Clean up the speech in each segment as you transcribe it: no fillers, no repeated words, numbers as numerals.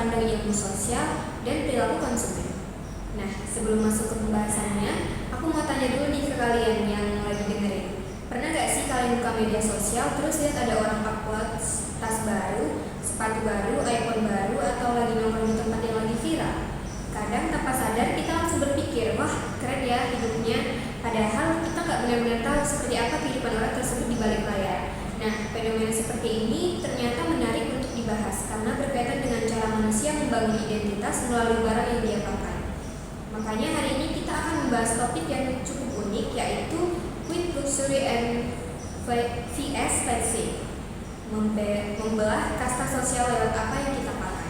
pandang ilmu sosial dan perilaku konsumen. Nah, sebelum masuk ke pembahasannya, aku mau tanya dulu nih ke kalian yang lagi dengerin. Pernah gak sih kalian buka media sosial terus lihat ada orang upload tas baru, sepatu baru, iPhone baru, atau lagi nongkrong di tempat yang lagi viral? Kadang tanpa sadar kita langsung berpikir, wah keren ya hidupnya, padahal kita gak benar-benar tahu seperti apa kehidupan orang tersebut di balik layar. Nah, fenomena seperti ini ternyata menarik untuk dibahas karena berkaitan dengan cara manusia membangun identitas melalui barang yang dia pakai. Makanya hari ini kita akan membahas topik yang cukup unik, yaitu with luxury and vs fancy, membelah kasta sosial lewat apa yang kita pakai.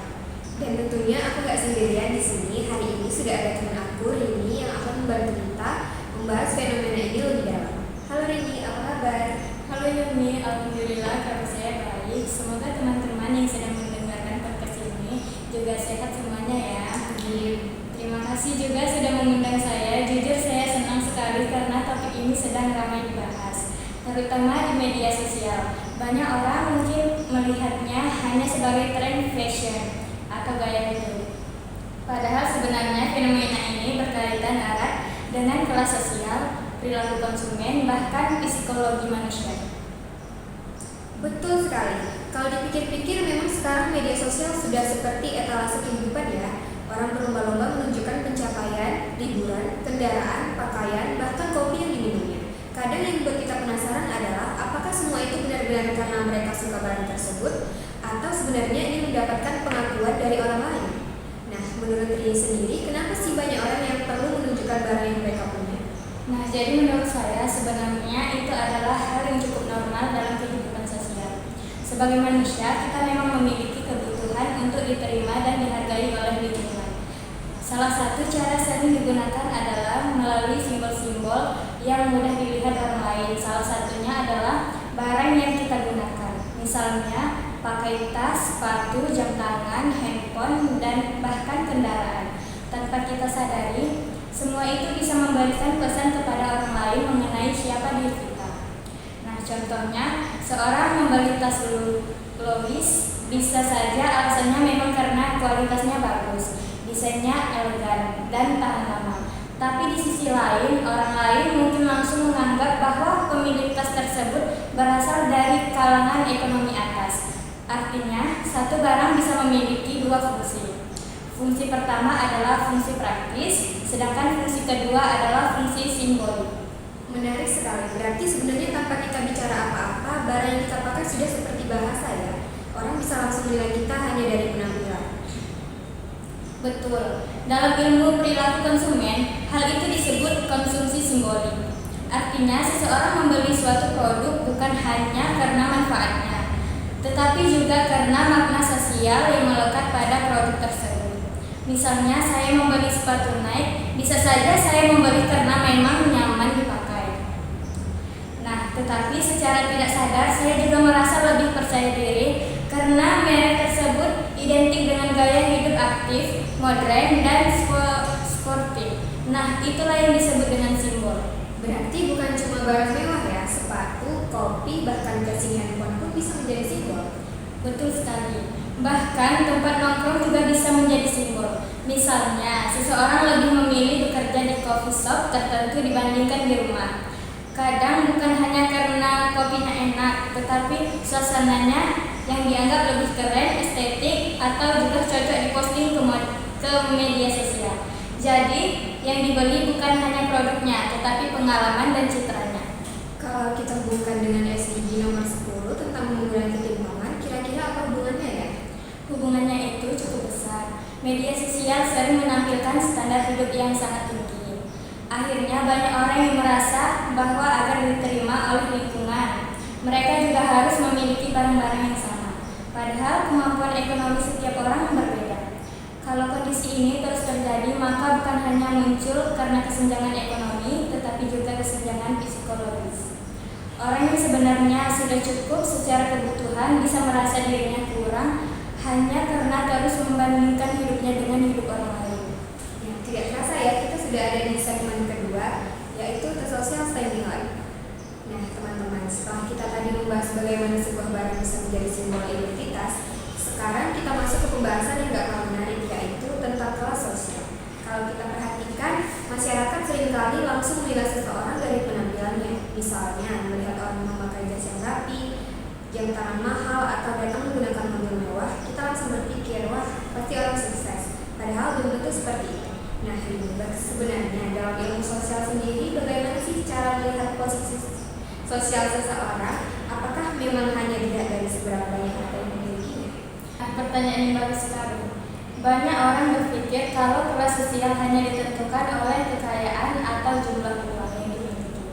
Dan tentunya aku gak sendirian di sini. Hari ini sudah ada teman aku, Rini, yang akan membantu kita membahas fenomena ini lebih dalam. Halo Rini, apa kabar? Halo Yumi, alhamdulillah kabar saya baik. Semoga teman-teman yang sedang mendengarkan podcast ini juga sehat semuanya ya. Terima kasih juga sudah mengundang saya. Jujur saya senang sekali karena topik ini sedang ramai dibahas, terutama di media sosial. Banyak orang mungkin melihatnya hanya sebagai tren fashion atau gaya hidup. Padahal sebenarnya fenomena ini berkaitan erat dengan kelas sosial, perilaku konsumen, bahkan psikologi manusia. Betul sekali. Kalau dipikir-pikir memang sekarang media sosial sudah seperti etalase kehidupan ya. Orang berlomba-lomba menunjukkan pencapaian, liburan, kendaraan, pakaian, bahkan kopi yang diminumnya. Kadang yang membuat kita penasaran adalah apakah semua itu benar-benar karena mereka suka barang tersebut atau sebenarnya ini mendapatkan pengakuan dari orang lain. Nah, menurut Rini sendiri, kenapa sih banyak orang yang perlu menunjukkan barang yang mereka punya? Nah, jadi menurut saya sebenarnya itu adalah hal yang cukup normal dalam kehidupan sosial. Sebagai manusia, kita memang memiliki kebutuhan untuk diterima dan dihargai oleh lingkungan. Salah satu cara sering digunakan adalah melalui simbol-simbol yang mudah dilihat orang lain. Salah satunya adalah barang yang kita gunakan. Misalnya, pakai tas, sepatu, jam tangan, handphone, dan bahkan kendaraan. Tanpa kita sadari, semua itu bisa memberikan pesan kepada orang lain mengenai siapa diri kita. Nah, contohnya, seorang membeli tas Louis bisa saja alasannya memang karena kualitasnya bagus, desainnya elegan, dan tahan lama. Tapi di sisi lain, orang lain mungkin langsung menganggap bahwa pemilik tas tersebut berasal dari kalangan ekonomi atas. Artinya, satu barang bisa memiliki dua fungsi. Fungsi pertama adalah fungsi praktis, sedangkan fungsi kedua adalah fungsi simbolik. Menarik sekali. Berarti sebenarnya tanpa kita bicara apa-apa, barang yang kita pakai sudah seperti bahasa ya. Orang bisa langsung menilai kita hanya dari penampilan. Betul. Dalam ilmu perilaku konsumen, hal itu disebut konsumsi simbolik. Artinya, seseorang membeli suatu produk bukan hanya karena manfaatnya, tetapi juga karena makna sosial yang melekat pada produk tersebut. Misalnya, saya membeli sepatu Nike, bisa saja saya membeli karena memang nyaman dipakai. Nah, tetapi secara tidak sadar saya juga merasa lebih percaya diri karena merek tersebut identik dengan gaya hidup aktif, modern, dan sportif. Nah, itulah yang disebut dengan simbol. Berarti bukan cuma barang mewah ya, sepatu, kopi, bahkan casing handphone pun bisa menjadi simbol. Betul sekali. Bahkan tempat nongkrong juga bisa menjadi simbol. Misalnya, seseorang lebih memilih bekerja di coffee shop tertentu dibandingkan di rumah. Kadang bukan hanya karena kopinya enak, tetapi suasananya yang dianggap lebih keren, estetik, atau juga cocok diposting ke media sosial. Jadi, yang dibeli bukan hanya produknya, tetapi pengalaman dan citranya. Kalau kita hubungkan dengan SDG nomor 10 tentang mengurangi ketimpangan, kira-kira apa hubungannya ya? Hubungannya itu cukup besar. Media sosial sering menampilkan standar hidup yang sangat tinggi. Akhirnya banyak orang yang merasa bahwa agar diterima oleh lingkungan, mereka juga harus memiliki barang-barang yang sama. Padahal kemampuan ekonomi setiap orang berbeda. Kalau kondisi ini terus terjadi, maka bukan hanya muncul karena kesenjangan ekonomi, tetapi juga kesenjangan psikologis. Orang yang sebenarnya sudah cukup secara kebutuhan bisa merasa dirinya kurang hanya karena terus membandingkan hidupnya dengan hidup orang lain. Ya, tidak terasa ya, kita sudah ada di segmen kedua, yaitu the social standing life. Nah teman-teman, setelah kita tadi membahas bagaimana sebuah barang bisa menjadi simbol identitas, sekarang kita masuk ke pembahasan yang gak kalah menarik, yaitu tentang kelas sosial. Kalau kita perhatikan, masyarakat seringkali langsung menilai seseorang dari penampilannya. Misalnya, melihat orang memakai jas yang rapi, jam tangan mahal, atau datang menggunakan mobil mewah, kita langsung berpikir, wah, pasti orang sukses. Padahal belum tentu seperti itu. Nah, sebenarnya dalam ilmu sosial sendiri, bagaimana sih cara melihat posisi sosial seseorang? Apakah memang hanya dilihat dari seberapa banyak harta yang dimilikinya? Pertanyaan yang bagus sekali. Banyak orang berpikir kalau kelas sosial hanya ditentukan oleh kekayaan atau jumlah uang yang dimiliki.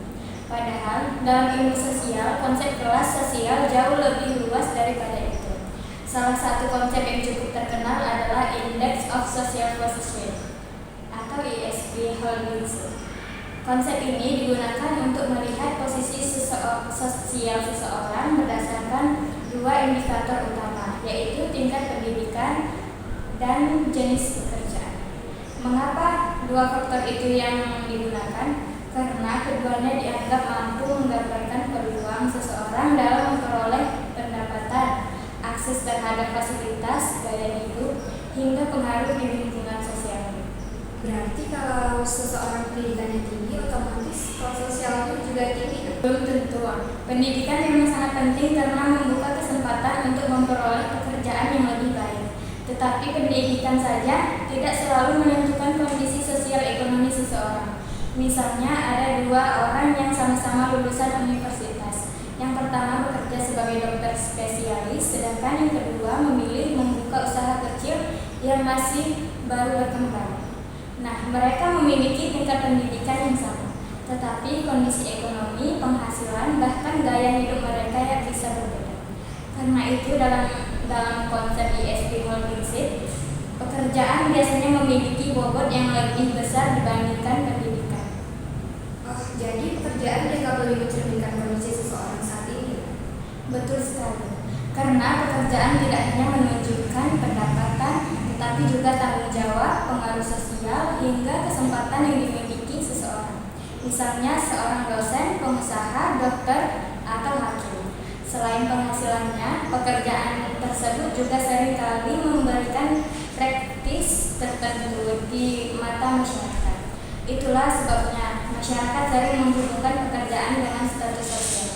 Padahal, dalam ilmu sosial, konsep kelas sosial jauh lebih luas daripada itu. Salah satu konsep yang cukup terkenal adalah Index of Social Position atau ISP Holmes. Konsep ini digunakan untuk melihat posisi sosial seseorang berdasarkan dua indikator utama, yaitu tingkat pendidikan dan jenis pekerjaan. Mengapa dua faktor itu yang digunakan? Karena keduanya dianggap mampu menggambarkan peluang seseorang dalam memperoleh pendapatan, akses terhadap fasilitas, gaya hidup, hingga pengaruh di lingkungan sosial. Berarti kalau seseorang pendidikannya tinggi, otomatis kelas sosialnya juga tinggi. Belum tentu. Pendidikan memang sangat penting karena membuka kesempatan untuk memperoleh pekerjaan yang lebih baik. Tetapi pendidikan saja tidak selalu menentukan kondisi sosial ekonomi seseorang. Misalnya ada dua orang yang sama-sama lulusan universitas. Yang pertama bekerja sebagai dokter spesialis, sedangkan yang kedua memilih membuka usaha kecil yang masih baru berkembang. Nah, mereka memiliki tingkat pendidikan yang sama, tetapi kondisi ekonomi, penghasilan, bahkan gaya hidup mereka yang bisa berbeda. Karena itu dalam konsep ISP Holdings, pekerjaan biasanya memiliki bobot yang lebih besar dibandingkan pendidikan. Oh, jadi pekerjaan dianggap lebih mencerminkan kondisi seseorang saat ini. Betul sekali. Karena pekerjaan tidak hanya menunjukkan pendapatan, tetapi juga tanggung jawab, pengaruh sosial, hingga kesempatan yang dimiliki seseorang. Misalnya seorang dosen, pengusaha, dokter, atau hakim. Selain penghasilannya, pekerjaan tersebut juga seringkali memberikan praktis tertentu di mata masyarakat. Itulah sebabnya masyarakat sering menghubungkan pekerjaan dengan status sosial.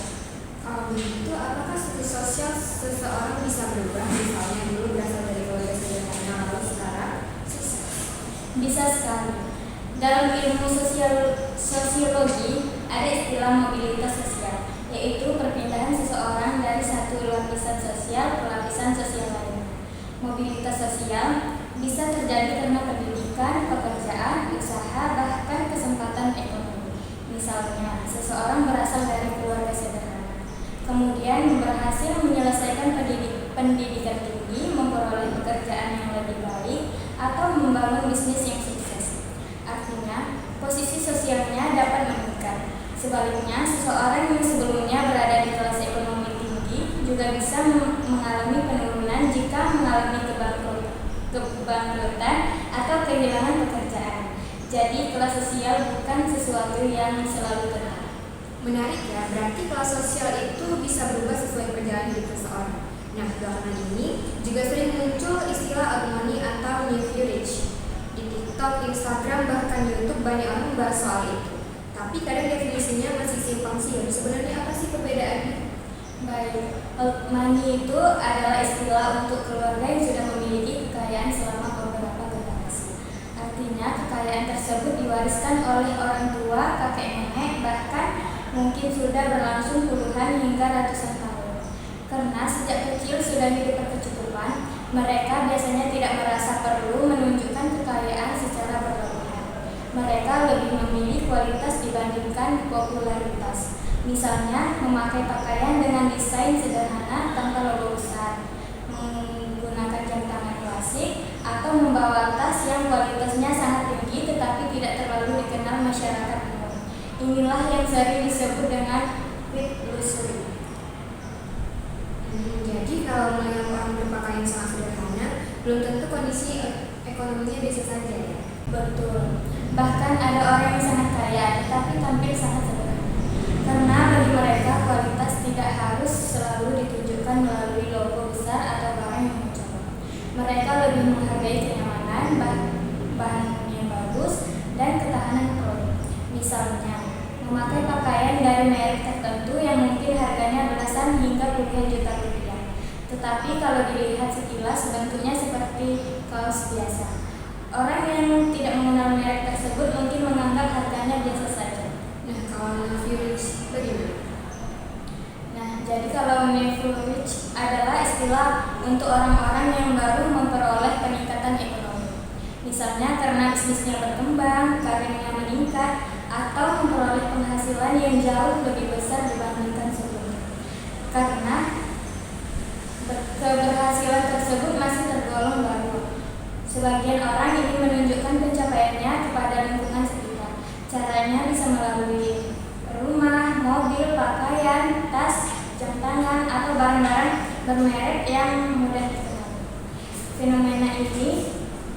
Kalau begitu, apakah status sosial seseorang bisa berubah? Misalnya dulu berasal dari keluarga sederhana, lalu sekarang sukses. Bisa sekali. Dalam ilmu sosiologi ada istilah mobilitas sosial, yaitu perpindahan seseorang dari satu lapisan sosial ke lapisan sosial lain. Mobilitas sosial bisa terjadi karena pendidikan, pekerjaan, usaha, bahkan kesempatan ekonomi. Misalnya, seseorang berasal dari keluarga sederhana, kemudian berhasil menyelesaikan pendidikan tinggi, memperoleh pekerjaan yang lebih baik, atau membangun bisnis yang sukses. Artinya, posisi sosialnya dapat meningkat. Sebaliknya, seseorang yang sebelumnya berada di kelas ekonomi tinggi juga bisa mengalami penurunan jika mengalami kebangkrutan atau kehilangan pekerjaan. Jadi, kelas sosial bukan sesuatu yang selalu tetap. Menarik ya, berarti kelas sosial itu bisa berubah sesuai perjalanan hidup seseorang. Nah, belakangan ini juga sering muncul istilah old money atau new rich. Di TikTok, Instagram, bahkan YouTube banyak orang membahas soal itu. Tapi kadang definisinya masih simpang siur. Sebenarnya apa sih perbedaannya? Baik, old money itu adalah istilah untuk keluarga yang sudah memiliki kekayaan selama beberapa generasi. Artinya, kekayaan tersebut diwariskan oleh orang tua, kakek nenek, bahkan mungkin sudah berlangsung puluhan hingga ratusan tahun. Karena sejak kecil sudah hidup berkecukupan, mereka biasanya tidak merasa perlu menunjukkan kekayaan secara berlebihan. Mereka lebih memilih kualitas dibandingkan popularitas. Misalnya, memakai pakaian dengan desain sederhana tanpa logo besar, menggunakan jam tangan klasik, atau membawa tas yang kualitasnya sangat tinggi tetapi tidak terlalu dikenal masyarakat umum. Inilah yang sering disebut dengan quick luxury. Jadi kalau melihat orang berpakaian sangat sederhana, belum tentu kondisi ekonominya biasa saja ya. Betul. Bahkan ada orang yang sangat kaya tetapi tampil sangat sederhana. Karena bagi mereka kualitas tidak harus selalu ditunjukkan melalui logo besar atau barang yang mencolok. menghargai kenyamanan, bahan yang bagus, dan ketahanan produk. Misalnya, memakai pakaian dari merek tertentu yang mungkin harganya belasan hingga puluhan juta rupiah. Tetapi kalau dilihat sekilas bentuknya seperti kaos biasa. Orang yang tidak mengenal merek tersebut mungkin menganggap harganya biasa saja. Nah, kalau leverage bagaimana? Nah, jadi kalau leverage adalah istilah untuk orang-orang yang baru memperoleh peningkatan ekonomi. Misalnya karena bisnisnya berkembang, karirnya meningkat, atau memperoleh penghasilan yang jauh lebih besar dibandingkan sebelumnya. Karena keberhasilan tersebut masih tergolong baru. Sebagian orang ingin menunjukkan pencapaiannya kepada lingkungan sekitar. Caranya bisa melalui rumah, mobil, pakaian, tas, jam tangan, atau barang-barang bermerek yang mudah dikenal. Fenomena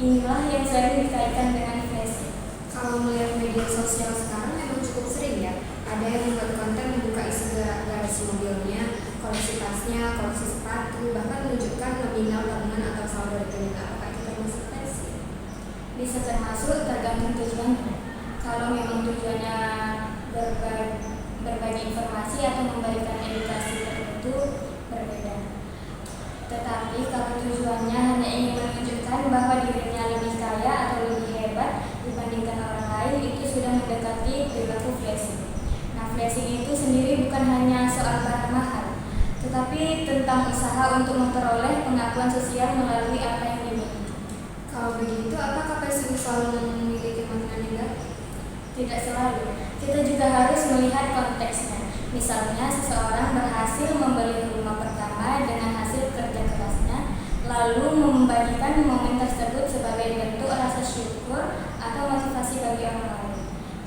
inilah yang sering dikaitkan dengan fashion. Kalau melihat media sosial sekarang memang cukup sering ya. Ada yang membuat konten membuka isi garasi mobilnya, koleksi tasnya, koleksi sepatu, bahkan menunjukkan nominal tabungan atau saldo rekening. Apakah itu termasuk fashion? Bisa termasuk tergantung tujuannya. Kalau memang tujuannya berbagi informasi atau memberikan edukasi tertentu berbeda. Tetapi kalau tujuannya hanya ingin menunjukkan bahwa dirinya lebih kaya atau lebih hebat dibandingkan orang lain, itu sudah mendekati perilaku flexing. Nah, flexing itu sendiri bukan hanya soal barang mahal, tetapi tentang usaha untuk memperoleh pengakuan sosial melalui apa yang dimiliki. Kalau begitu, apakah fashion selalu memiliki makna negatif? Tidak selalu. Kita juga harus melihat konteksnya. Misalnya, seseorang berhasil membeli rumah pertama dengan hasil kerja kerasnya, lalu membagikan momen tersebut sebagai bentuk rasa syukur atau motivasi bagi orang lain.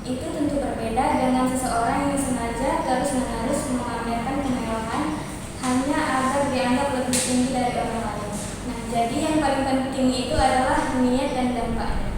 Itu tentu berbeda dengan seseorang yang sengaja terus-menerus memamerkan kemewahan hanya agar dianggap lebih tinggi dari orang lain. Nah, jadi yang paling penting itu adalah niat dan dampaknya.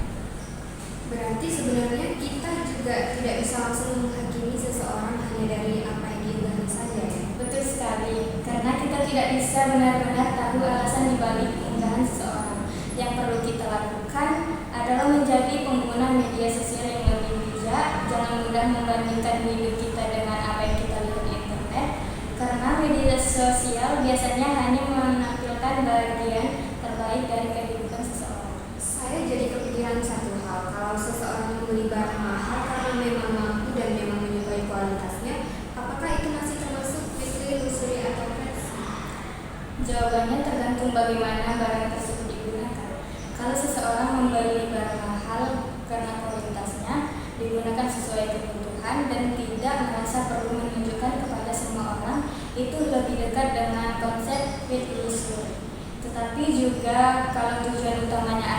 Berarti sebenarnya kita juga tidak bisa langsung menghakimi seseorang hanya dari apa yang diunggahnya saja ya? Betul sekali, karena kita tidak bisa benar-benar tahu alasan dibalik unggahan seseorang. Yang perlu kita lakukan adalah menjadi pengguna media sosial yang lebih bijak. Jangan mudah membandingkan hidup kita dengan apa yang kita lihat di internet, karena media sosial biasanya hanya menampilkan bagian terbaik dari kehidupan seseorang. Saya jadi kepikiran satu hal, kalau seseorang membeli barang mahal karena memang mampu dan memang menyukai kualitasnya, apakah itu masih termasuk luxury atau fashion? Jawabannya tergantung bagaimana barang tersebut digunakan. Kalau seseorang membeli barang mahal karena kualitasnya digunakan sesuai kebutuhan dan tidak merasa perlu menunjukkan kepada semua orang, itu lebih dekat dengan konsep luxury. Tetapi juga kalau tujuan utamanya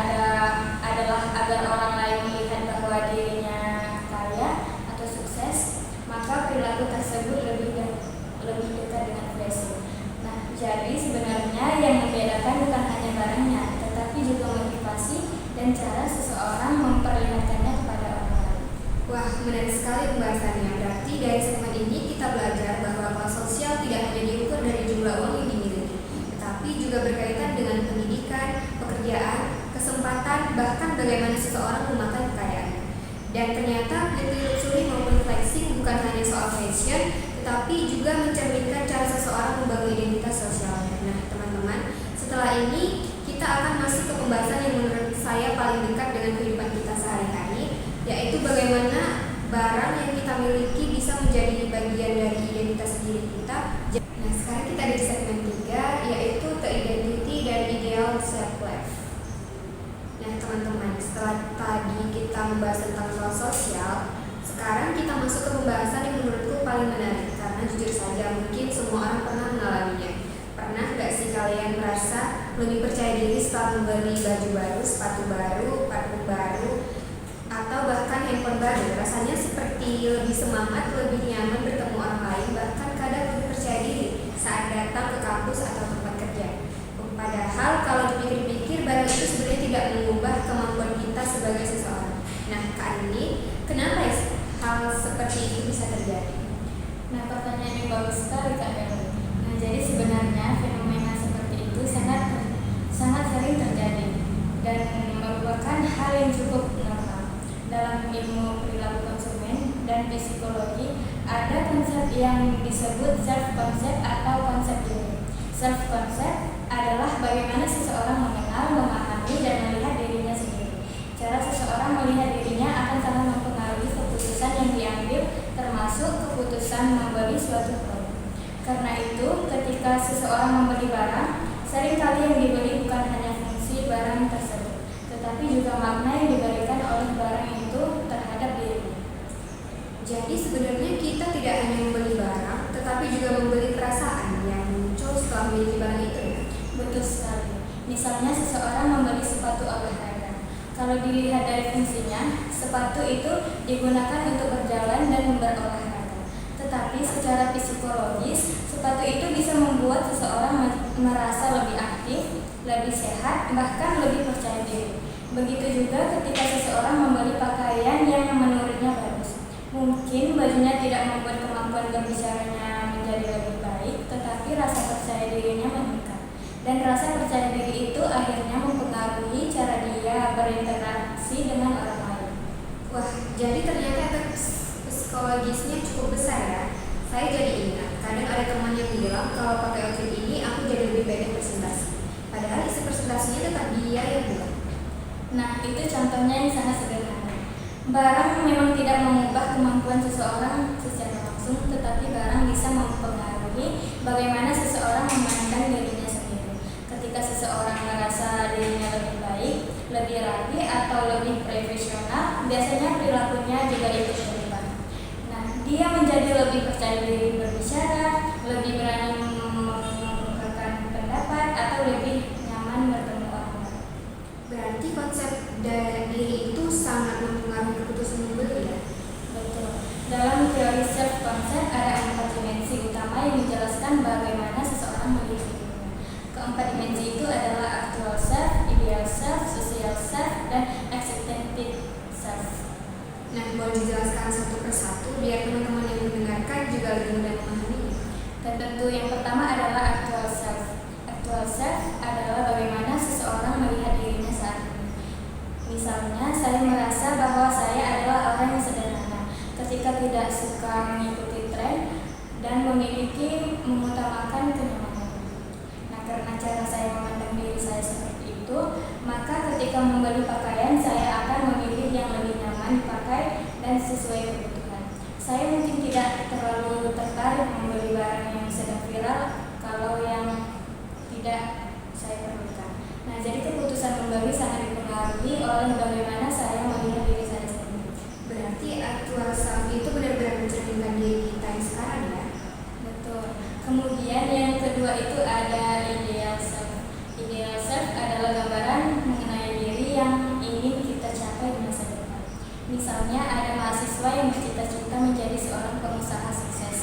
adalah agar orang lain melihat bahwa dirinya kaya atau sukses, maka perilaku tersebut lebih dekat dengan fashion. Nah, jadi sebenarnya yang membedakan bukan hanya barangnya, tetapi juga motivasi dan cara seseorang memperlihatkannya kepada orang lain. Wah, menarik sekali pembahasannya. Berarti dari segmen ini kita belajar bahwa kelas sosial tidak hanya diukur dari jumlah uang yang dimiliki, tetapi juga berkaitan dengan pendidikan, pekerjaan, kesempatan, bahkan bagaimana seseorang memakai kekayaannya. Dan ternyata luxury maupun flexing bukan hanya soal fashion, tetapi juga mencerminkan cara seseorang membangun identitas sosialnya. Nah, teman-teman, setelah ini kita akan masuk ke pembahasan yang menurut saya paling dekat dengan kehidupan kita sehari-hari, yaitu bagaimana barang yang kita miliki bisa menjadi bagian dari identitas diri kita. Nah, sekarang kita ada di segmen 3, yaitu the identity dan ideal self-life. Nah, teman-teman, setelah tadi kita membahas tentang kelas sosial, sekarang kita masuk ke pembahasan yang menurutku paling menarik, karena jujur saja mungkin semua orang pernah mengalaminya. Pernah gak sih kalian merasa lebih percaya diri setelah membeli baju baru, sepatu baru, parfum baru, atau bahkan handphone baru? Rasanya seperti lebih semangat, lebih nyaman bertemu orang lain, bahkan kadang lebih percaya diri saat datang ke kampus atau tempat kerja. Padahal kalau dipikir-pikir, barang itu sebenarnya tidak mengubah kemampuan kita sebagai seseorang. Nah, Kak ini, kenapa hal seperti itu bisa terjadi? Nah, pertanyaan yang bagus sekali Kak Bella. Nah, jadi sebenarnya fenomena seperti itu sangat sering terjadi dan dan psikologi, ada konsep yang disebut self-concept atau konsep diri. Self-concept adalah bagaimana seseorang mengenal, memahami, dan melihat dirinya sendiri. Cara seseorang melihat dirinya akan sangat mempengaruhi keputusan yang diambil, termasuk keputusan membeli suatu produk. Karena itu, ketika seseorang membeli barang, seringkali yang dibeli bukan hanya fungsi barang tersebut, tetapi juga makna yang diberikan oleh barang itu terhadap dirinya. Jadi sebenarnya kita tidak hanya membeli barang, tetapi juga membeli perasaan yang muncul setelah memiliki barang itu ya. Betul sekali. Misalnya seseorang membeli sepatu olahraga. Kalau dilihat dari fungsinya, sepatu itu digunakan untuk berjalan dan berolahraga. Tetapi secara psikologis, sepatu itu bisa membuat seseorang merasa lebih aktif, lebih sehat, bahkan lebih percaya diri. Begitu juga ketika seseorang membeli pakaian yang menurutnya bagus. Mungkin bajunya tidak membuat kemampuan berbicaranya menjadi lebih baik, tetapi rasa percaya dirinya meningkat. Dan rasa percaya diri itu akhirnya mempengaruhi cara dia berinteraksi dengan orang lain. Wah, jadi ternyata efek psikologisnya cukup besar ya. Saya jadi ingat, kadang ada teman yang bilang kalau pakai outfit ini aku jadi lebih baik presentasi. Padahal isi presentasinya tetap dia yang buat. Nah, itu contohnya yang sangat sederhana. Barang memang tidak mengubah kemampuan seseorang secara langsung, tetapi barang bisa mempengaruhi bagaimana seseorang memandang dirinya sendiri. Ketika seseorang merasa dirinya lebih baik, lebih rapi, atau lebih profesional, biasanya perilakunya juga ikut berubah. Nah, dia menjadi lebih percaya diri berbicara, lebih berani mengungkapkan pendapat, atau lebih nyaman bertemu orang lain. Berarti konsep diri itu sangat mempengaruhi keputusan membeli ya? Betul. Dalam teori self-concept ada 4 dimensi utama yang menjelaskan bagaimana seseorang melihat dirinya. Keempat dimensi itu adalah actual self, ideal self, social self, dan expected self. Nah, boleh dijelaskan satu persatu biar teman-teman yang mendengarkan juga lebih mudah memahaminya. Dan tentu yang pertama adalah actual self. Actual self adalah bagaimana seseorang melihat dirinya saat ini. Misalnya, saya merasa bahwa saya adalah orang yang sederhana, ketika tidak suka mengikuti tren dan memiliki mengutamakan kenyamanan. Nah, karena cara saya memandang diri saya seperti itu, maka ketika membeli pakaian, saya akan memilih yang lebih nyaman dipakai dan sesuai kebutuhan. Saya mungkin tidak terlalu tertarik membeli barang yang sedang viral kalau yang tidak saya perlukan. Nah, jadi keputusan membeli sangat dipengaruhi oleh bagaimana saya melihat diri saya sendiri. Berarti actual self itu benar-benar mencerminkan diri kita yang sekarang ya? Betul. Kemudian yang kedua itu ada ideal self. Ideal self adalah gambaran mengenai diri yang ingin kita capai di masa depan. Misalnya ada mahasiswa yang bercita-cita menjadi seorang pengusaha sukses.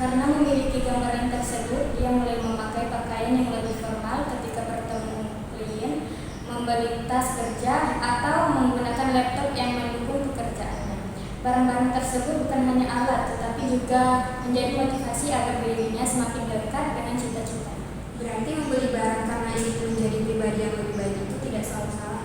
Karena memiliki gambaran tersebut, dia mulai memakai pakaian yang lebih formal ketika bertemu klien, membeli tas kerja, atau menggunakan laptop yang mendukung pekerjaannya. Barang-barang tersebut bukan hanya alat, tetapi juga menjadi motivasi agar dirinya semakin dekat dengan cita-cita. Berarti membeli barang karena ingin menjadi pribadi yang lebih baik itu tidak selalu salah.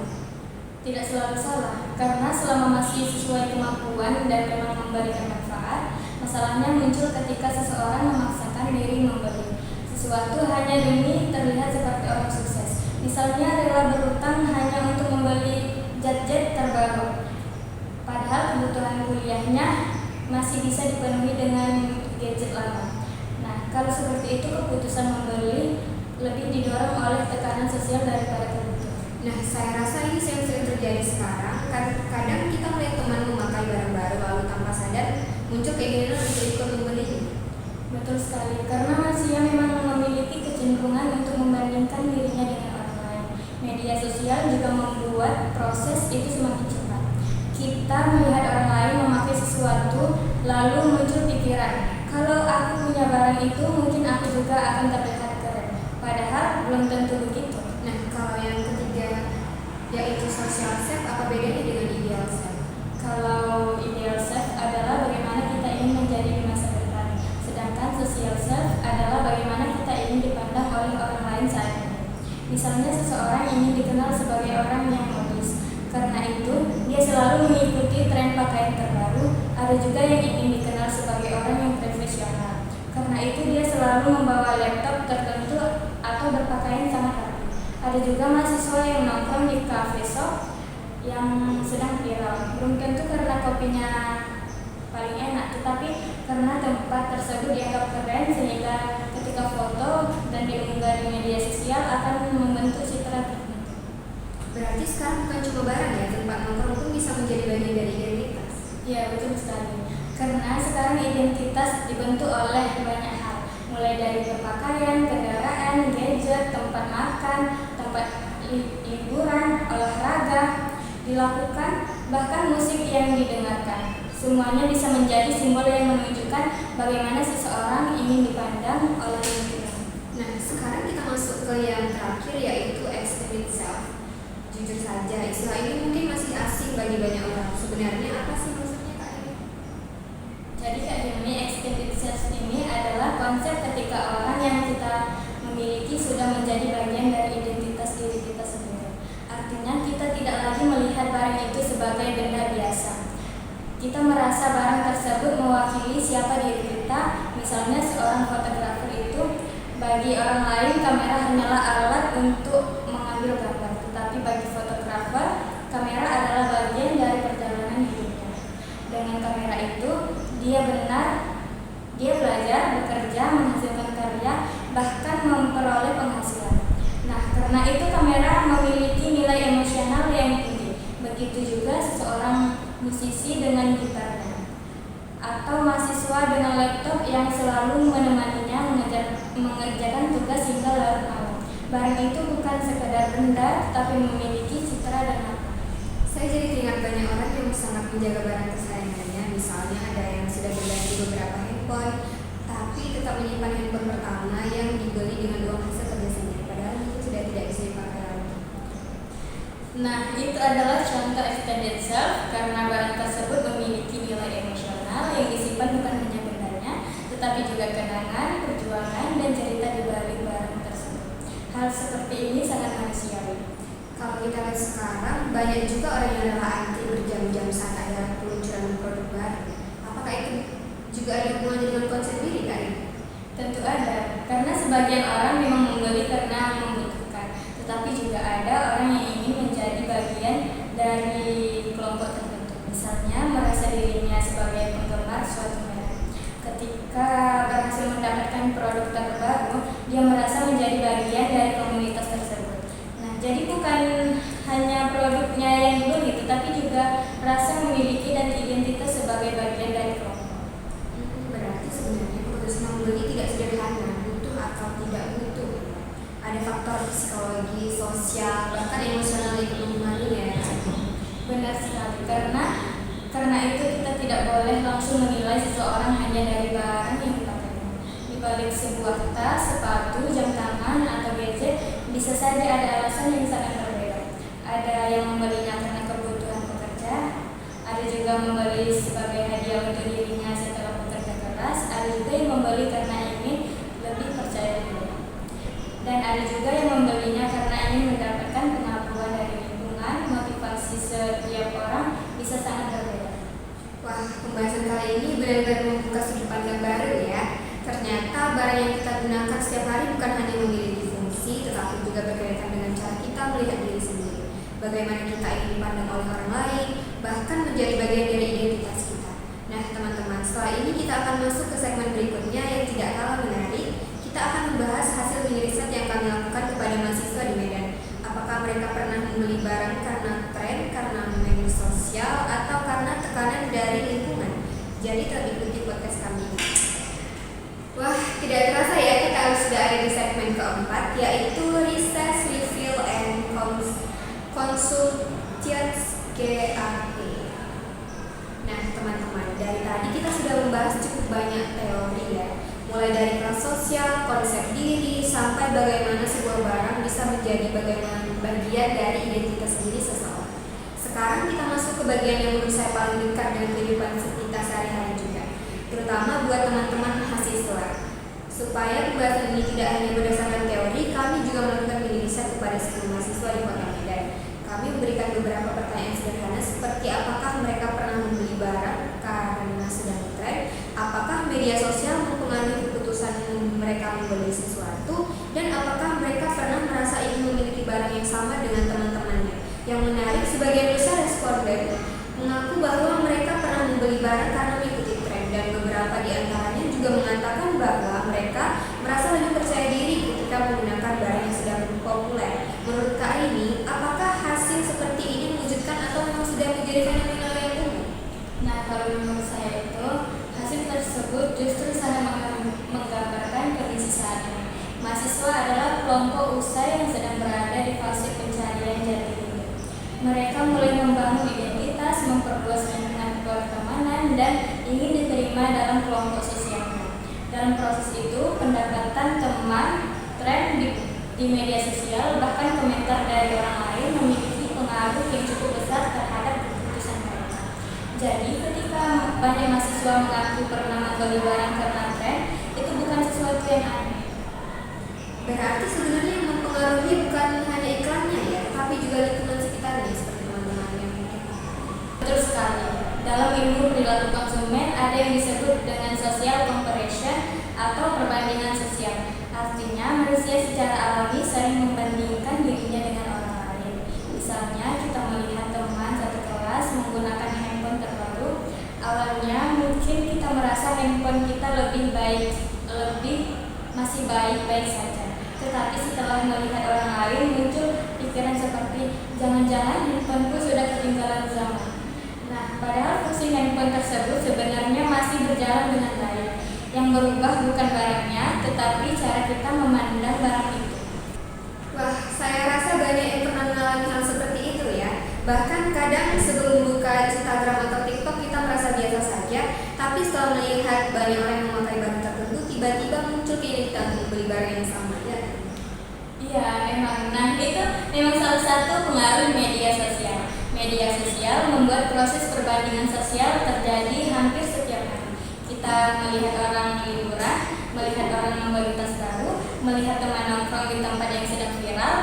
Tidak selalu salah, karena selama masih sesuai kemampuan dan memang memberikan manfaat, masalahnya muncul ketika seseorang memaksakan diri membeli sesuatu hanya demi terlihat seperti orang sukses. Misalnya rela berhutang hanya untuk membeli gadget terbaru, padahal kebutuhan kuliahnya masih bisa dipenuhi dengan gadget lama. Nah, kalau seperti itu keputusan membeli lebih didorong oleh tekanan sosial daripada kebutuhan. Nah, saya rasa ini sering terjadi sekarang. Kadang kita melihat teman memakai barang baru lalu tanpa sadar muncul keinginan untuk ikut membelinya. Betul sekali, karena manusia memang memiliki kecenderungan untuk membandingkan dirinya dengan orang lain. Media sosial juga membuat proses itu semakin cepat. Kita melihat orang lain memakai sesuatu, lalu muncul pikiran, kalau aku punya barang itu mungkin aku juga akan terlihat keren. Padahal belum tentu begitu. Nah, kalau yang ketiga yaitu social self, apa bedanya dengan ideal self? Kalau ideal self adalah bagaimana kita ingin menjadi di masa depan, sedangkan social self adalah bagaimana kita ingin dipandang oleh orang lain saat ini. Misalnya seseorang ingin dikenal sebagai orang yang modis, karena itu dia selalu mengikuti tren pakaian terbaru Ada juga yang ingin dikenal sebagai orang yang profesional. Karena itu dia selalu membawa laptop tertentu atau berpakaian sangat rapi. Ada juga mahasiswa yang nongkrong di cafe shop yang sedang viral. Belum tentu karena kopinya paling enak, tetapi karena tempat tersebut dianggap keren sehingga ketika foto dan diunggah di media sosial akan membentuk citra tertentu. Berarti sekarang bukan cuma barang ya, tempat nongkrong pun bisa menjadi bagian dari identitas. Ya, betul sekali. Karena sekarang identitas dibentuk oleh banyak hal, mulai dari berpakaian, kendaraan, gadget, tempat makan, tempat liburan, olahraga dilakukan, bahkan musik yang didengarkan. Semuanya bisa menjadi simbol yang menunjukkan bagaimana seseorang ingin dipandang oleh lingkungan. Nah, sekarang kita masuk ke yang terakhir, yaitu extended self. Jujur saja, istilah ini mungkin masih asing bagi banyak orang. Sebenarnya apa sih maksudnya, Kak Rini? Jadi Kak Hilmi, extended self ini adalah konsep ketika orang yang kita memiliki sudah menjadi bagian dari identitas diri kita sendiri. Artinya kita tidak lagi melihat barang itu sebagai benda biasa. Kita merasa barang tersebut mewakili siapa diri kita. Misalnya seorang fotografer itu, bagi orang lain kamera hanyalah alat untuk mengambil gambar, tetapi bagi fotografer kamera adalah bagian dari perjalanan hidupnya. Dengan kamera itu dia belajar, bekerja, menghasilkan karya, bahkan memperoleh penghasilan. Nah, karena itu kamera memiliki nilai emosional yang tinggi. Begitu juga seseorang musisi dengan gitarnya, atau mahasiswa dengan laptop yang selalu menemaninya mengerjakan tugas hingga larut malam. Barang itu bukan sekedar benda, tapi memiliki citra dan makna. Saya jadi teringat banyak orang yang sangat menjaga barang kesayangannya. Misalnya ada yang sudah berganti beberapa handphone, tapi tetap menyimpan handphone pertama yang dibeli dengan uang hasil kerja sendiri, padahal itu sudah tidak bisa dipakai lagi. Nah, itu adalah contoh extended self karena barang tersebut memiliki nilai emosional yang disimpan bukan hanya bendanya, tetapi juga kenangan, perjuangan, dan cerita di balik barang tersebut. Hal seperti ini sangat manusiawi. Kalau kita lihat sekarang, banyak juga orang yang rela antri berjam-jam saat ada peluncuran produk baru. Apakah itu juga ada hubungannya dengan konsep diri, Kak Rini? Tentu ada, karena sebagian orang memang membeli karena membutuhkan, tetapi juga ada orang yang ingin menjadi bagian dari kelompok tertentu. Misalnya merasa dirinya sebagai penggemar suatu merek. Ketika berhasil mendapatkan produk terbaru, dia merasa menjadi bagian dari komunitas tersebut. Nah, jadi bukan hanya produknya yang dibeli, tetapi juga rasa memiliki dan identitas sebagai bagian dari kelompok. Berarti sebenarnya keputusan membeli tidak sederhana, butuh atau tidak butuh. Ada faktor psikologi, sosial, bahkan emosional yang mempengaruhi ya. Benar sekali, karena itu kita tidak boleh langsung menilai seseorang hanya dari barang yang dipakainya. Di balik sebuah tas, sepatu, jam tangan, atau gadget bisa saja ada alasan yang sangat berbeda. Ada yang membelinya karena kebutuhan pekerja, ada juga membeli sebagai hadiah untuk dirinya setelah bekerja keras, ada juga yang membeli karena ingin lebih percaya diri, dan ada juga yang membelinya karena ingin mendapatkan pengakuan dari lingkungan. Motivasi setiap orang bisa sangat berbeda. Wah, pembahasan kali ini benar-benar membuka sudut pandang baru ya. Ternyata barang yang kita gunakan setiap hari bukan hanya memiliki fungsi, tetapi juga berkaitan dengan cara kita melihat diri sendiri. Bagaimana kita ingin dipandang oleh orang lain, bahkan menjadi bagian dari identitas kita. Nah, teman-teman, setelah ini kita akan masuk ke segmen berikutnya yang tidak kalah menarik. Kita akan membahas hasil mini riset yang kami lakukan kepada mahasiswa di Medan. Apakah mereka pernah membeli barang karena tren, karena media sosial, atau karena tekanan dari lingkungan? Jadi tetap ikuti podcast kami. Wah, tidak terasa ya kita sudah ada di segmen keempat, yaitu Research, Review, and Consultations GAP. Nah, teman-teman, dari tadi kita sudah membahas cukup banyak teori ya, mulai dari kelas sosial, konsep diri, sampai bagaimana sebuah barang bisa menjadi bagian dari identitas diri seseorang. Sekarang kita masuk ke bagian yang menurut saya paling dekat dengan kehidupan kita sehari-hari juga, terutama buat teman-teman mahasiswa. Supaya pembahasan ini tidak hanya berdasarkan teori, kami juga melakukan mini riset kepada 10 mahasiswa di Kota Medan. Kami memberikan beberapa pertanyaan sederhana seperti apakah mereka pernah membeli barang karena mereka membeli sesuatu, dan apakah mereka pernah merasa ingin memiliki barang yang sama dengan teman-temannya. Yang menarik, sebagian besar responden mengaku bahwa mereka pernah membeli barang karena mengikuti tren, dan beberapa di antaranya juga mengatakan bahwa mereka merasa lebih percaya diri ketika menggunakan barang yang sedang populer. Menurut Kak Aini, apakah hasil seperti ini mewujudkan atau memang sudah menjadi fenomena yang umum? Nah, kalau menurut saya itu, hasil tersebut justru sangat menggambarkan kondisi saat ini. Mahasiswa adalah kelompok usaha yang sedang berada di fase pencarian jati diri. Mereka mulai membangun identitas, memperluas lingkungan pertemanan, dan ingin diterima dalam kelompok sosialnya. Dalam proses itu, pendapatan teman, tren di media sosial, bahkan komentar dari orang lain memiliki pengaruh yang cukup besar terhadap keputusan mereka. Jadi, ketika banyak mahasiswa mengaku pernah membeli barang karena tren, itu bukan sesuatu yang aneh. Berarti sebenarnya yang mempengaruhi bukan hanya iklannya ya, tapi juga lingkungan sekitarnya seperti teman-teman yang mungkin. Betul sekali. Dalam ilmu perilaku konsumen ada yang disebut dengan social comparison atau perbandingan sosial. Artinya manusia secara alami sering membandingkan dirinya dengan orang lain. Misalnya kita melihat teman satu kelas menggunakan handphone terbaru. Awalnya mungkin kita merasa handphone kita masih baik-baik saja. Tetapi setelah melihat orang lain muncul pikiran seperti jangan-jangan handphoneku sudah ketinggalan zaman. Nah, padahal fungsi handphone tersebut sebenarnya masih berjalan dengan baik. Yang berubah bukan barangnya, tetapi cara kita memandang barang itu. Wah, saya rasa banyak yang pernah mengalami hal seperti itu ya. Bahkan kadang sebelum buka Instagram atau TikTok kita merasa biasa saja, tapi setelah melihat banyak orang yang memakai barang tertentu, tiba-tiba muncul keinginan kita untuk membeli barang yang sama ya. Iya, memang. Nah, itu memang salah satu pengaruh media sosial. Media sosial membuat proses perbandingan sosial terjadi hampir setiap hari. Kita melihat orang liburan, melihat orang membeli tas baru, melihat teman nongkrong di tempat yang sedang viral,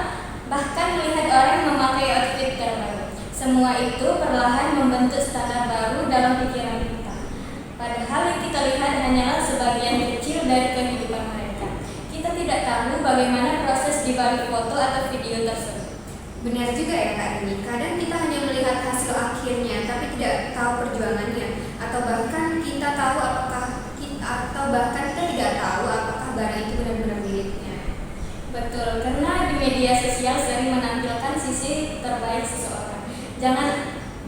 bahkan melihat orang memakai outfit terbaru. Semua itu perlahan membentuk standar baru dalam pikiran kita. Padahal yang kita lihat hanyalah sebagian kecil dari kehidupan mereka. Kita tidak tahu bagaimana proses di balik foto atau video tersebut. Benar juga ya Kak Ini, kadang kita hanya melihat hasil akhirnya tapi tidak tahu perjuangannya, atau bahkan kita tidak tahu apakah barang itu benar-benar miliknya. Betul, karena di media sosial sering menampilkan sisi terbaik seseorang.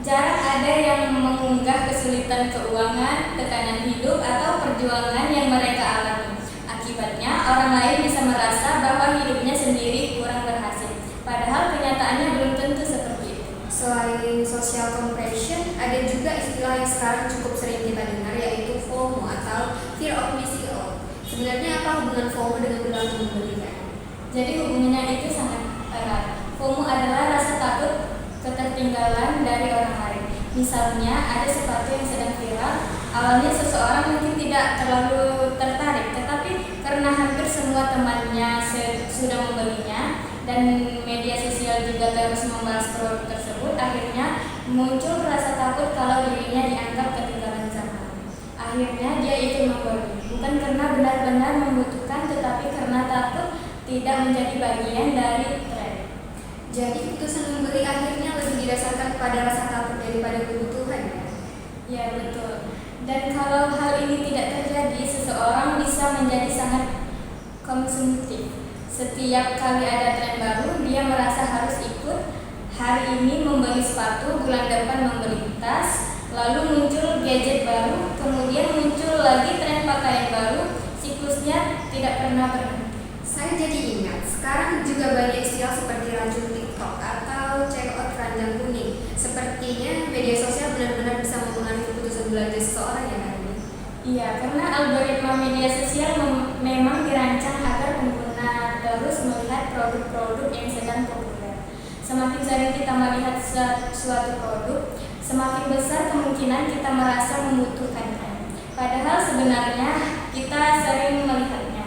Jarang ada yang mengunggah kesulitan keuangan, tekanan hidup, atau perjuangan yang mereka alami. Akibatnya, orang lain bisa merasa bahwa hidupnya sendiri kurang berhasil. Padahal kenyataannya belum tentu seperti itu. Selain social compression, ada juga istilah yang sekarang cukup sering kita dengar, yaitu FOMO atau fear of missing out. Sebenarnya apa hubungan FOMO dengan perilaku membeli? Jadi hubungannya itu sangat erat. FOMO adalah rasa takut ketertinggalan dari orang lain. Misalnya ada sepatu yang sedang viral, awalnya seseorang mungkin tidak terlalu tertarik, tetapi karena hampir semua temannya sudah membelinya dan media sosial juga terus membahas produk tersebut, akhirnya muncul rasa takut kalau dirinya dianggap ketinggalan zaman. Akhirnya dia ikut membeli, bukan karena benar-benar membutuhkan, tetapi karena takut tidak menjadi bagian dari tren. Jadi keputusan membeli akhirnya lebih didasarkan pada rasa takut daripada kebutuhan ya? Ya betul. Dan kalau hal ini tidak terjadi, seseorang bisa menjadi sangat konsumtif. Setiap kali ada tren baru, dia merasa harus ikut. Hari ini membeli sepatu, bulan depan membeli tas, lalu muncul gadget baru, kemudian muncul lagi tren pakaian baru. Siklusnya tidak pernah berhenti. Saya jadi ingat, sekarang juga banyak istilah seperti racun TikTok atau check out keranjang kuning. Sepertinya media sosial benar-benar bisa mempengaruhi keputusan belanja seseorang ya kan? Iya, karena algoritma media sosial memang dirancang agar pengguna terus melihat produk-produk yang sedang populer. Semakin sering kita melihat suatu produk, semakin besar kemungkinan kita merasa membutuhkannya. Padahal sebenarnya kita sering melihatnya.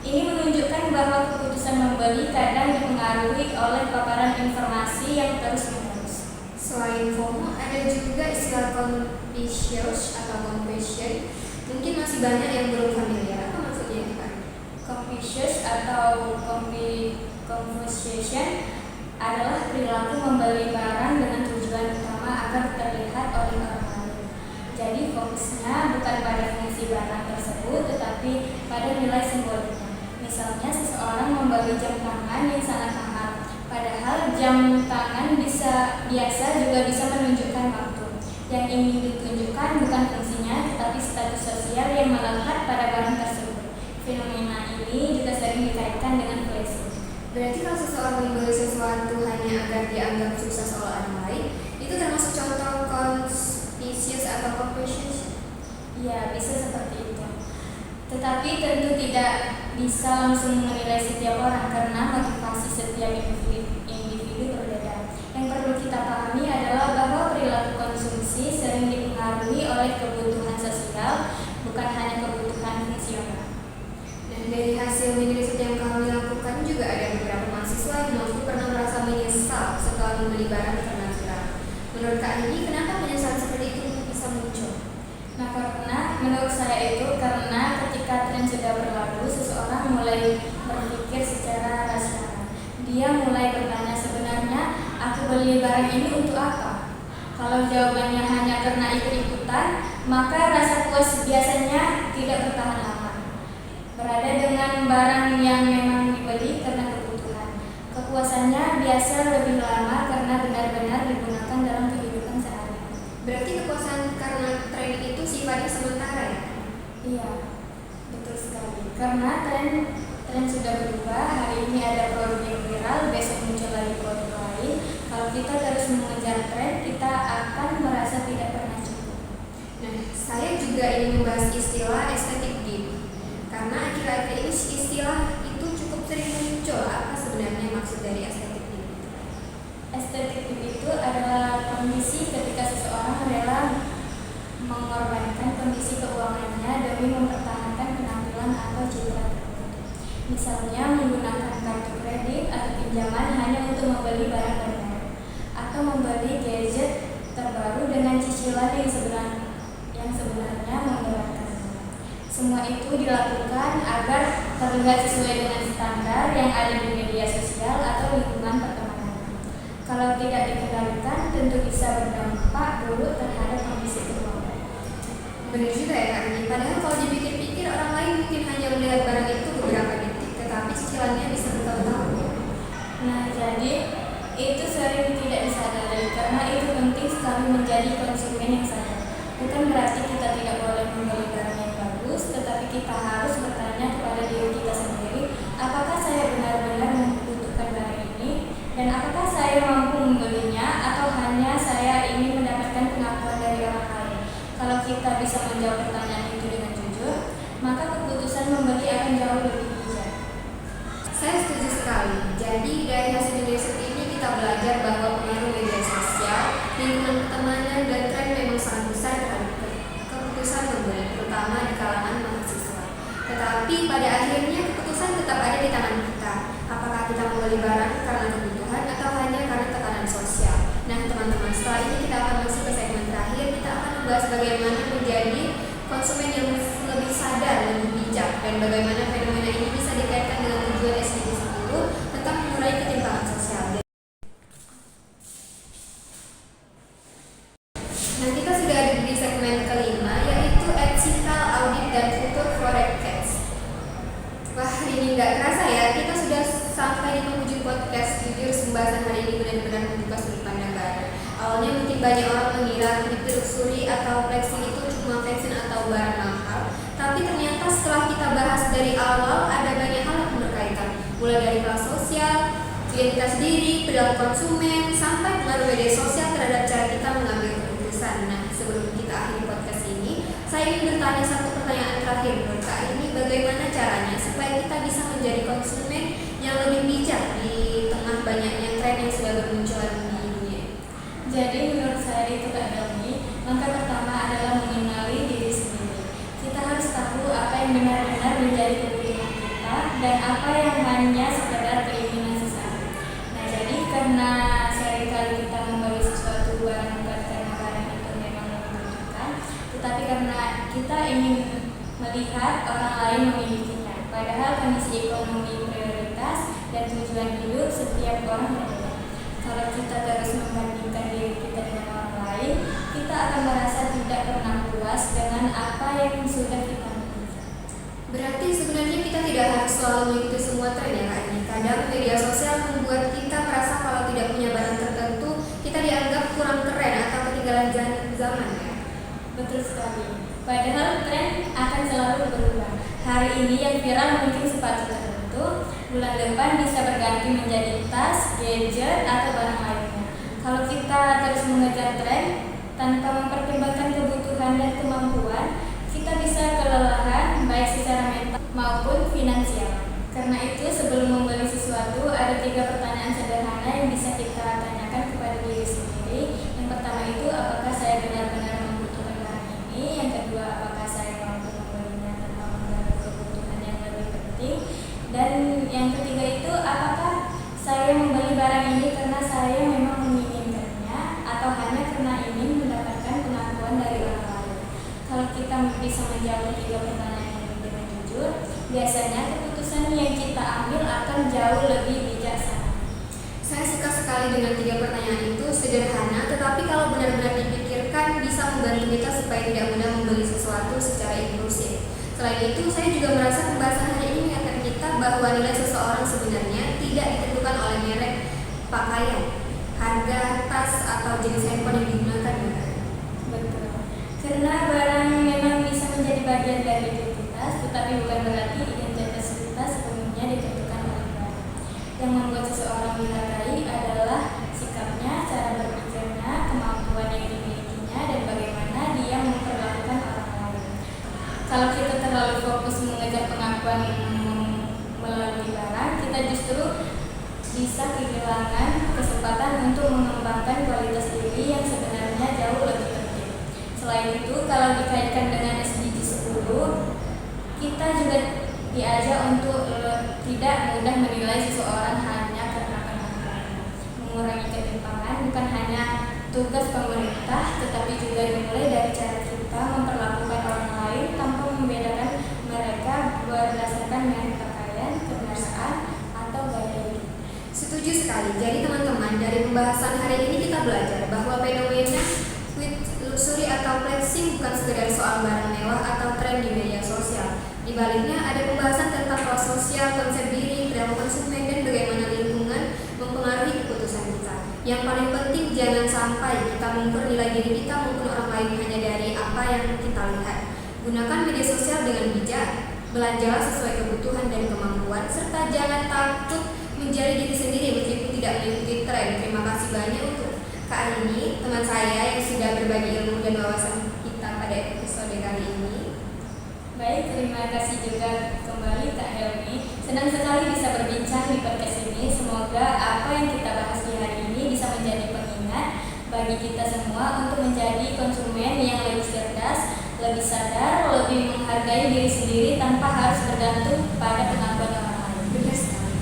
Ini menunjukkan bahwa keputusan membeli kadang dipengaruhi oleh paparan informasi yang terus-menerus. Selain FOMO, ada juga istilah competition atau competition. Mungkin masih banyak yang belum familiar. Apa maksudnya Pak? Confucius atau Confucian adalah perilaku membeli barang dengan tujuan utama agar terlihat oleh orang lain. Jadi fokusnya bukan pada fungsi barang tersebut, tetapi pada nilai simboliknya. Misalnya seseorang membeli jam tangan yang sangat mahal, padahal jam tangan biasa juga bisa menunjukkan waktu. Yang ingin ditunjukkan bukan fungsinya, tetapi status sosial yang melekat pada barang tersebut. Fenomena ini juga sering dikaitkan dengan flexing. Berarti kalau seseorang membeli sesuatu hanya agar dianggap sukses oleh orang lain, itu termasuk contoh Confucius atau Confucius? Ya, bisa seperti itu. Tetapi tentu tidak bisa langsung menilai setiap orang karena motivasi setiap individu berbeda. Yang perlu kita pahami adalah bahwa perilaku konsumsi sering dipengaruhi oleh kebutuhan sosial, bukan hanya kebutuhan fungsional. Dan dari hasil mini riset yang kami lakukan juga ada beberapa mahasiswa yang mengaku pernah merasa menyesal setelah membeli barang karena viral. Menurut Kak ini, kenapa penyesalan seperti itu bisa muncul? Nah, karena menurut saya itu karena ketika tren sudah berlalu, seseorang mulai berpikir secara rasional. Dia mulai bertanya, sebenarnya aku beli barang ini untuk apa? Kalau jawabannya hanya karena ikut-ikutan, maka rasa puas biasanya tidak bertahan lama. Berada dengan barang yang memang dibeli karena kebutuhan, kepuasannya biasa lebih lama karena benar-benar digunakan dalam kehidupan sehari-hari. Berarti kepuasan karena tren itu sifatnya sementara ya? Iya, betul sekali. Karena tren sudah berubah, hari ini ada produk yang viral, besok muncul lagi produk lain. Kalau kita terus mengejar tren, kita akan merasa tidak pernah cukup. Nah, saya juga ingin membahas istilah estetik deep. Karena akhir-akhir ini istilah itu cukup sering muncul. Apa sebenarnya maksud dari estetik deep? Estetik itu adalah kondisi ketika seseorang rela mengorbankan kondisi keuangannya demi mempertahankan penampilan atau citra tertentu. Misalnya menggunakan kartu kredit atau pinjaman hanya untuk membeli barang bermerek, atau membeli gadget terbaru dengan cicilan yang sebenarnya menggerakkan. Semua itu dilakukan agar terlihat sesuai dengan standar yang ada di media sosial atau lingkungan pertemanan. Kalau tidak dikendalikan, tentu bisa berdampak buruk terhadap kondisi keuangan. Benar juga ya Kak Rini. Padahal kalau dipikir-pikir, orang lain mungkin hanya melihat barang itu beberapa detik, tetapi cicilannya bisa bertahun-tahun. Nah, jadi itu sering tidak disadari karena itu penting sekali menjadi konsumen yang sadar. Bukan berarti kita tidak boleh membeli barang yang bagus, tetapi kita harus bertanya kepada diri kita sendiri, apakah saya benar-benar membutuhkan barang ini, dan apakah saya mampu membelinya, atau hanya saya ingin mendapatkan pengakuan dari orang lain. Kalau kita bisa menjawab pertanyaan itu dengan jujur, maka keputusan membeli akan jauh lebih bijak. Saya setuju sekali. Jadi dari hasil riset ini kita belajar bahwa pengaruh media sosial, lingkungan pertemanan, dan tren memang sangat besar terhadap keputusan membeli, terutama di kalangan mahasiswa. Tetapi pada akhirnya keputusan tetap ada di tangan kita. Apakah kita membeli barang karena kebutuhan atau hanya karena tekanan sosial? Nah teman-teman, setelah ini kita akan masuk ke segmen terakhir. Kita akan membahas bagaimana menjadi konsumen yang lebih sadar, lebih bijak, dan bagaimana fenomena ini bisa dikaitkan dengan tujuan SDG 10 tentang mengurangi ketimpangan sosial. Nah, kita sudah ada di segmen kelima, yaitu ethical audit dan future forecast. Wah, ini nggak kerasa ya, kita sudah sampai di penghujung podcast. Jujur, pembahasan hari ini benar-benar membuka sudut pandang baru. Awalnya mungkin banyak orang mengira luxury atau flexing itu cuma fashion atau barang mahal, tapi ternyata setelah kita bahas dari awal, ada banyak hal yang berkaitan, mulai dari kelas sosial, identitas diri, perilaku konsumen, sampai pengaruh media sosial terhadap cara kita mengambil keputusan. Nah, sebelum kita akhiri podcast ini, saya ingin bertanya satu pertanyaan terakhir menurut Kak ini, bagaimana caranya supaya kita bisa menjadi konsumen yang lebih bijak di tengah banyaknya tren yang sudah bermunculan di dunia? Jadi menurut saya itu Kak Delmi, langkah pertama adalah mengenali diri sendiri. Kita harus tahu apa yang benar-benar menjadi kebutuhan kita dan apa yang hanya sekedar keinginan sesaat. Nah, jadi karena seringkali kita membeli sesuatu barang bukan karena barang itu memang membutuhkan, tetapi karena kita ingin melihat orang lain memilikinya. Padahal Padahal kondisi ekonomi, prioritas, dan tujuan hidup setiap orang berbeda. Kalau kita terus membandingkan diri kita dengan orang lain, kita akan merasa tidak pernah puas dengan apa yang sudah kita miliki. Berarti sebenarnya kita tidak harus selalu mengikuti semua tren ya Kak ini. Kadang media sosial membuat kita merasa kalau tidak punya barang tertentu, kita dianggap kurang keren atau ketinggalan zaman ya. Betul sekali. Padahal tren akan selalu berubah. Hari ini yang viral mungkin sepatu tertentu, bulan depan bisa berganti menjadi tas, gadget, atau barang lainnya. Kalau kita terus mengejar tren tanpa mempertimbangkan kebutuhan dan kemampuan, kita bisa kelelahan baik secara mental maupun finansial. Karena itu sebelum membeli sesuatu ada 3 pertanyaan sederhana yang bisa kita tanyakan kepada diri sendiri. Yang pertama itu, apakah saya benar-benar membutuhkan barang ini? Yang kedua, apakah saya mampu membelinya tanpa mengganggu kebutuhan yang lebih penting? Dan yang ketiga itu, apakah saya membeli barang ini karena saya memang menginginkannya atau hanya karena ingin mendapatkan pengakuan dari orang lain? Kalau kita bisa menjawab 3 pertanyaan ini dengan jujur, biasanya keputusan yang kita ambil akan jauh lebih bijaksana. Saya suka sekali dengan 3 pertanyaan itu, sederhana, tetapi kalau benar-benar dipikirkan bisa membantu kita supaya tidak mudah membeli sesuatu secara impulsif. Selain itu, saya juga merasa pembahasan hari ini mengingatkan kita bahwa nilai seseorang sebenarnya tidak ditentukan oleh merek pakaian, harga tas, atau jenis handphone yang digunakan. Betul. Karena barang memang bisa menjadi bagian dari identitas, tetapi bukan berarti identitas kita sepenuhnya ditentukan oleh barang. Yang membuat seseorang dihargai adalah sikapnya, cara berpikirnya, kemampuan yang dimilikinya, dan bagaimana dia memperlakukan orang lain. Kalau kita terlalu fokus mengejar pengakuan melalui barang, kita justru bisa kehilangan kesempatan untuk mengembangkan kualitas diri yang sebenarnya jauh lebih penting. Selain itu, kalau dikaitkan dengan SDG 10, kita juga diajak untuk tidak mudah menilai seseorang hanya karena penampilannya. Mengurangi ketimpangan bukan hanya tugas pemerintah, tetapi juga dimulai dari cara kita memperlakukan orang lain tanpa membedakan mereka berdasarkan merek pakaian, kendaraan, atau gaya hidup. Setuju sekali. Jadi teman-teman, dari pembahasan hari ini kita belajar bahwa fenomena luxury atau flexing bukan sekedar soal barang mewah atau tren di media sosial. Di baliknya ada pembahasan tentang kelas sosial, konsep diri, perilaku konsumen, dan bagaimana lingkungan mempengaruhi keputusan kita. Yang paling penting, jangan sampai kita mengukur nilai diri kita maupun orang lain hanya dari apa yang kita lihat. Gunakan media sosial dengan bijak, belanjalah sesuai kebutuhan dan kemampuan, serta jangan takut menjadi diri sendiri meskipun tidak mengikuti tren. Terima kasih banyak untuk Kak Arini, teman saya yang sudah berbagi ilmu dan wawasan kita pada episode kali ini. Baik, terima kasih juga kembali Kak Helmi. Senang sekali bisa berbincang di podcast ini. Semoga apa yang kita bahas di hari ini bisa menjadi pengingat bagi kita semua untuk menjadi konsumen yang lebih cerdas, lebih sadar, lebih menghargai diri sendiri tanpa harus bergantung pada pengakuan orang lain. Benar sekali.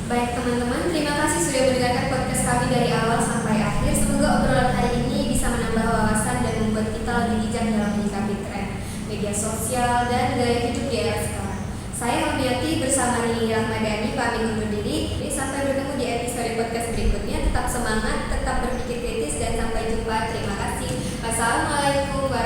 Baik teman-teman, terima kasih sudah mendengarkan podcast kami dari awal sampai akhir. Semoga obrolan hari ini bisa menambah wawasan dan membuat kita lebih bijak dalam menyikapi tren media sosial dan gaya hidup di era sekarang. Saya Romiati bersama Nini Rahmadani pamit undur diri. Sampai bertemu di episode podcast berikutnya. Tetap semangat, tetap berpikir kritis, dan sampai jumpa. Terima kasih. Wassalamualaikum warahmatullahi wabarakatuh.